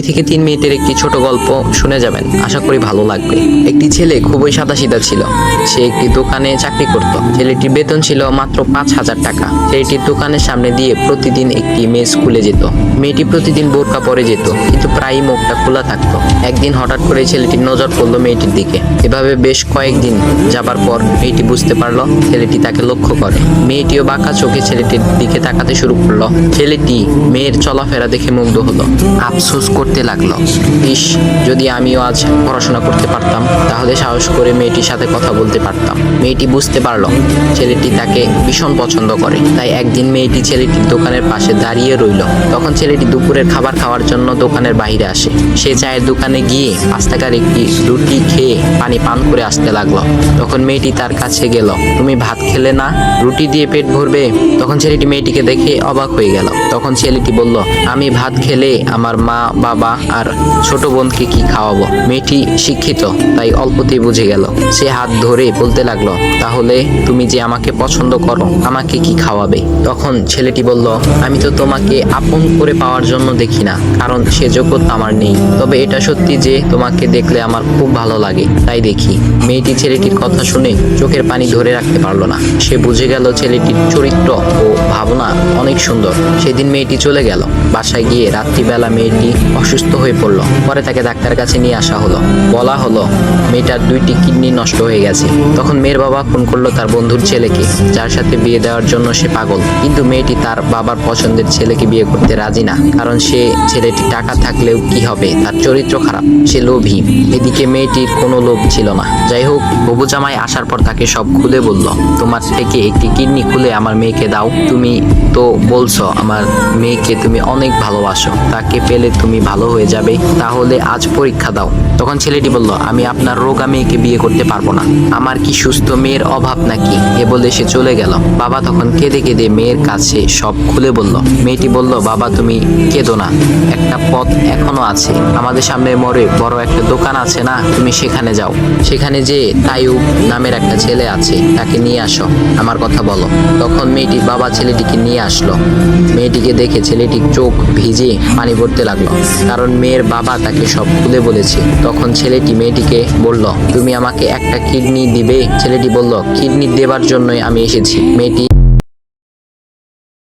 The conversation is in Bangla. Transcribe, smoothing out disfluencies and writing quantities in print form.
থেকে 3 মিনিটের একটি ছোট গল্প শুনে যাবেন, আশা করি ভালো লাগবে। একটি ছেলে খুবই সাদাসিধা ছিল। সে একটি দোকানে চাকরি করত। ছেলেটির বেতন ছিল মাত্র 5,000 টাকা। ছেলেটির দোকানের সামনে দিয়ে প্রতিদিন একটি মেয়ে স্কুলে যেত। মেয়েটি প্রতিদিন বোরকা পরে যেত, কিন্তু প্রায়ই মুখটা খোলা থাকতো। একদিন হঠাৎ করে ছেলেটির নজর পড়লো মেয়েটির দিকে। এভাবে বেশ কয়েকদিন যাবার পর মেয়েটি বুঝতে পারলো ছেলেটি তাকে লক্ষ্য করে। মেয়েটিও বাঁকা চোখে ছেলেটির দিকে তাকাতে শুরু করলো। ছেলেটি মেয়ের চলাফেরা দেখে মুগ্ধ হলো। আফসোস করতে লাগলো, ইস, যদি আমিও আজ পড়াশোনা করতে পারতাম, তাহলে সাহস করে মেয়েটির সাথে কথা বলতে পারতাম। মেয়েটি বুঝতে পারলো ছেলেটি তাকে ভীষণ পছন্দ করে। তাই একদিন মেয়েটি ছেলেটির দোকানের পাশে দাঁড়িয়ে রইল। তখন ছেলেটি দুপুরের খাবার খাওয়ার জন্য দোকানের বাইরে আসে। সে চায়ের দোকানে গিয়ে 5 টাকার একটি রুটি খেয়ে পানি পান করে আসতে লাগলো। তখন মেয়েটি তার কাছে গেল। তুমি ভাত খেলে না, রুটি দিয়ে পেট ভরবে? তখন ছেলেটি মেয়েটিকে দেখে অবাক হয়ে গেল। তখন ছেলেটি বলল, আমি ভাত খেলে আমার মা, বাবা আর ছোট বোনকে কি খাওয়াবো? মেয়েটি শিক্ষিত, তাই অল্পতেই বুঝে গেল। সে হাত ধরে বলতে লাগলো, তাহলে তুমি যে আমাকে পছন্দ করো, আমাকে কি খাওয়াবে? তখন ছেলেটি বলল, আমি তো তোমাকে আপন করে পাওয়ার জন্য দেখি না, কারণ সে যোগ্যতা আমার নেই। তবে এটা সত্যি যে তোমাকে দেখলে আমার খুব ভালো লাগে, তাই দেখি। মেয়েটি ছেলেটির কথা শুনে চোখের পানি ধরে রাখতে পারলো না। সে বুঝে গেল ছেলেটির চরিত্র ও ভাবনা অনেক সুন্দর। সেদিন মেয়েটি চলে গেল। বাসায় গিয়ে রাত্রিবেলা মেয়েটি অসুস্থ হয়ে পড়লো। পরে তাকে ডাক্তারের কাছে নিয়ে আসা হলো। বলা হলো মেয়েটার 2টি কিডনি নষ্ট হয়ে গেছে। তখন মেয়ের বাবা ফোন করলো তার বন্ধুর ছেলেকে, যার সাথে বিয়ে দেওয়ার জন্য সে পাগল। কিন্তু মেয়েটি তার বাবার পছন্দের ছেলেকে বিয়ে করতে রাজি না, কারণ সে ছেলেটি টাকা থাকলেও কি হবে, তার চরিত্র খারাপ, সে লোভী। এদিকে মেয়েটির কোনো লোভ ছিল না। যাই হোক, হবু জামাই আসার পর তাকে সব খুলে বলল, তোমার থেকে একটি কিডনি খুলে আমার মেয়েকে দাও। তুমি তো বলছো আমার মেয়েকে তুমি অনেক ভালোবাসো, তাকে পেলে তুমি ভালো হয়ে যাবে, তাহলে আজ পরীক্ষা দাও। তখন ছেলেটি বলল, আমি আপনার রোগা মেয়েকে বিয়ে করতে পারবো না, আমার কি সুস্থ মেয়ের অভাব নাকি? এ বলে সে চলে গেল। বাবা তখন কেঁদে কেঁদে মেয়ের কাছে সব খুলে বলল। মেয়েটি বলল, বাবা তুমি কেঁদো না, একটা পথ এখনো আছে। আমাদের সামনে মোড়ে বড় একটা দোকান আছে না, তুমি সেখানে যাও। সেখানে যে তাইয়ুব নামের একটা ছেলে আছে, তাকে নিয়ে আসো, আমার কথা বলো। তখন মেয়েটির বাবা ছেলেটিকে নিয়ে আসলো। মেয়েটিকে দেখে ছেলেটির চোখ ভিজে পানি পড়তে লাগলো, কারণ মেয়ের বাবা তাকে সব খুলে বলেছে। তখন ছেলেটি মেয়েটিকে বলল, তুমি আমাকে একটা কিডনি দিবে? ছেলেটি বলল, কিডনি দেবার জন্যই আমি এসেছি। মেয়েটি